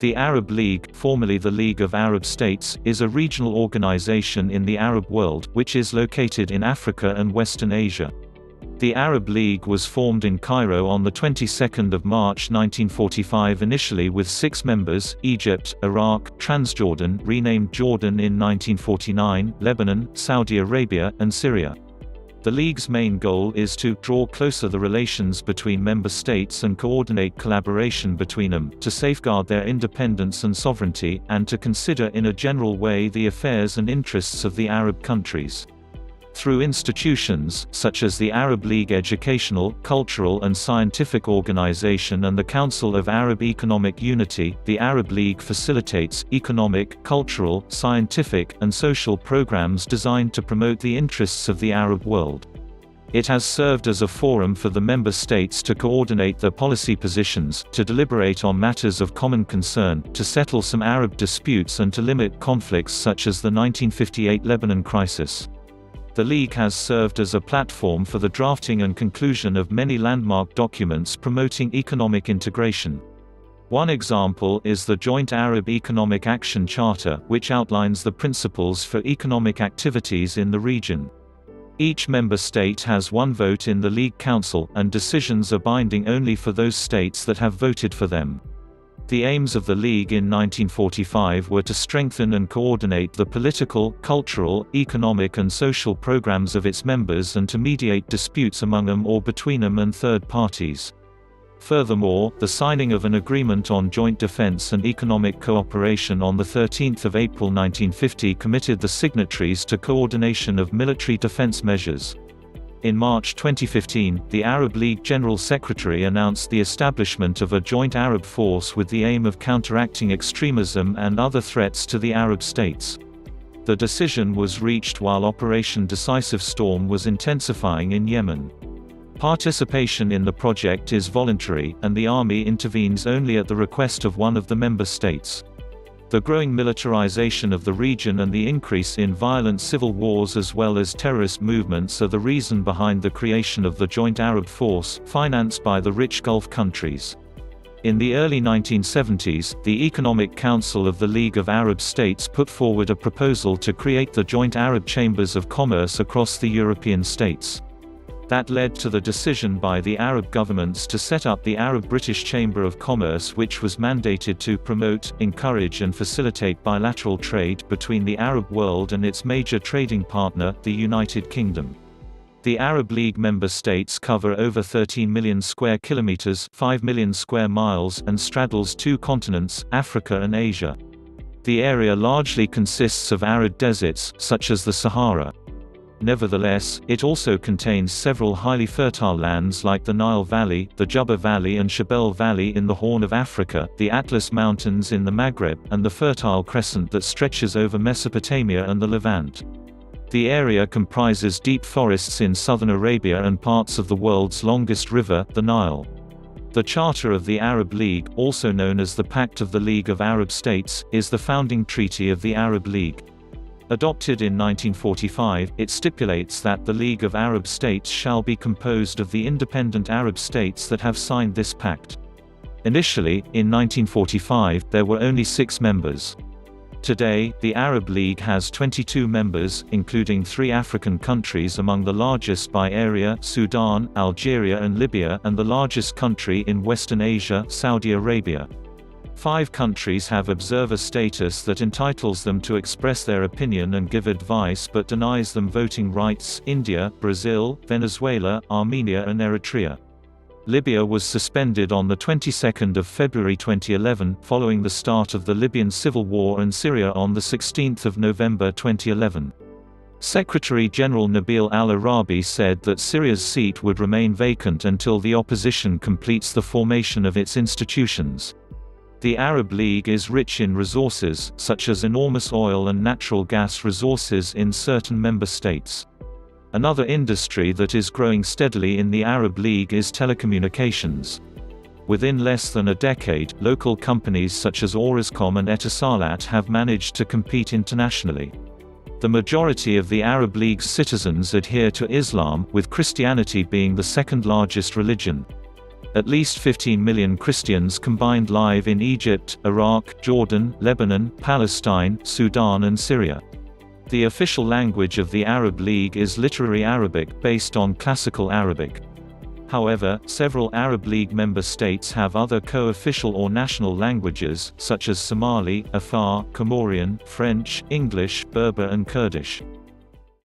The Arab League, formerly the League of Arab States, is a regional organization in the Arab world, which is located in Africa and Western Asia. The Arab League was formed in Cairo on the 22nd of March 1945, initially with 6 members: Egypt, Iraq, Transjordan, renamed Jordan in 1949, Lebanon, Saudi Arabia, and Syria. The League's main goal is to draw closer the relations between member states and coordinate collaboration between them, to safeguard their independence and sovereignty, and to consider in a general way the affairs and interests of the Arab countries. Through institutions, such as the Arab League Educational, Cultural and Scientific Organization and the Council of Arab Economic Unity, the Arab League facilitates economic, cultural, scientific, and social programs designed to promote the interests of the Arab world. It has served as a forum for the member states to coordinate their policy positions, to deliberate on matters of common concern, to settle some Arab disputes and to limit conflicts such as the 1958 Lebanon crisis. The League has served as a platform for the drafting and conclusion of many landmark documents promoting economic integration. One example is the Joint Arab Economic Action Charter, which outlines the principles for economic activities in the region. Each member state has one vote in the League Council, and decisions are binding only for those states that have voted for them. The aims of the League in 1945 were to strengthen and coordinate the political, cultural, economic and social programs of its members and to mediate disputes among them or between them and third parties. Furthermore, the signing of an agreement on joint defense and economic cooperation on 13 April 1950 committed the signatories to coordination of military defense measures. In March 2015, the Arab League General Secretary announced the establishment of a joint Arab force with the aim of counteracting extremism and other threats to the Arab states. The decision was reached while Operation Decisive Storm was intensifying in Yemen. Participation in the project is voluntary, and the army intervenes only at the request of one of the member states. The growing militarization of the region and the increase in violent civil wars as well as terrorist movements are the reason behind the creation of the Joint Arab Force, financed by the rich Gulf countries. In the early 1970s, the Economic Council of the League of Arab States put forward a proposal to create the Joint Arab Chambers of Commerce across the European states. That led to the decision by the Arab governments to set up the Arab-British Chamber of Commerce, which was mandated to promote, encourage and facilitate bilateral trade between the Arab world and its major trading partner, the United Kingdom. The Arab League member states cover over 13 million square kilometers, 5 million square miles, and straddles 2 continents, Africa and Asia. The area largely consists of arid deserts, such as the Sahara. Nevertheless, it also contains several highly fertile lands like the Nile Valley, the Juba Valley and Shabelle Valley in the Horn of Africa, the Atlas Mountains in the Maghreb, and the Fertile Crescent that stretches over Mesopotamia and the Levant. The area comprises deep forests in southern Arabia and parts of the world's longest river, the Nile. The Charter of the Arab League, also known as the Pact of the League of Arab States, is the founding treaty of the Arab League. Adopted in 1945, it stipulates that the League of Arab States shall be composed of the independent Arab states that have signed this pact. Initially, in 1945, there were only 6 members. Today, the Arab League has 22 members, including 3 African countries, among the largest by area, Sudan, Algeria and Libya, and the largest country in Western Asia, Saudi Arabia. 5 countries have observer status that entitles them to express their opinion and give advice but denies them voting rights: India, Brazil, Venezuela, Armenia and Eritrea. Libya was suspended on the 22nd of February 2011, following the start of the Libyan civil war, and Syria on the 16th of November 2011. Secretary-General Nabil al-Arabi said that Syria's seat would remain vacant until the opposition completes the formation of its institutions. The Arab League is rich in resources, such as enormous oil and natural gas resources in certain member states. Another industry that is growing steadily in the Arab League is telecommunications. Within less than a decade, local companies such as Orascom and Etisalat have managed to compete internationally. The majority of the Arab League's citizens adhere to Islam, with Christianity being the second largest religion. At least 15 million Christians combined live in Egypt, Iraq, Jordan, Lebanon, Palestine, Sudan and Syria. The official language of the Arab League is Literary Arabic, based on Classical Arabic. However, several Arab League member states have other co-official or national languages, such as Somali, Afar, Comorian, French, English, Berber and Kurdish.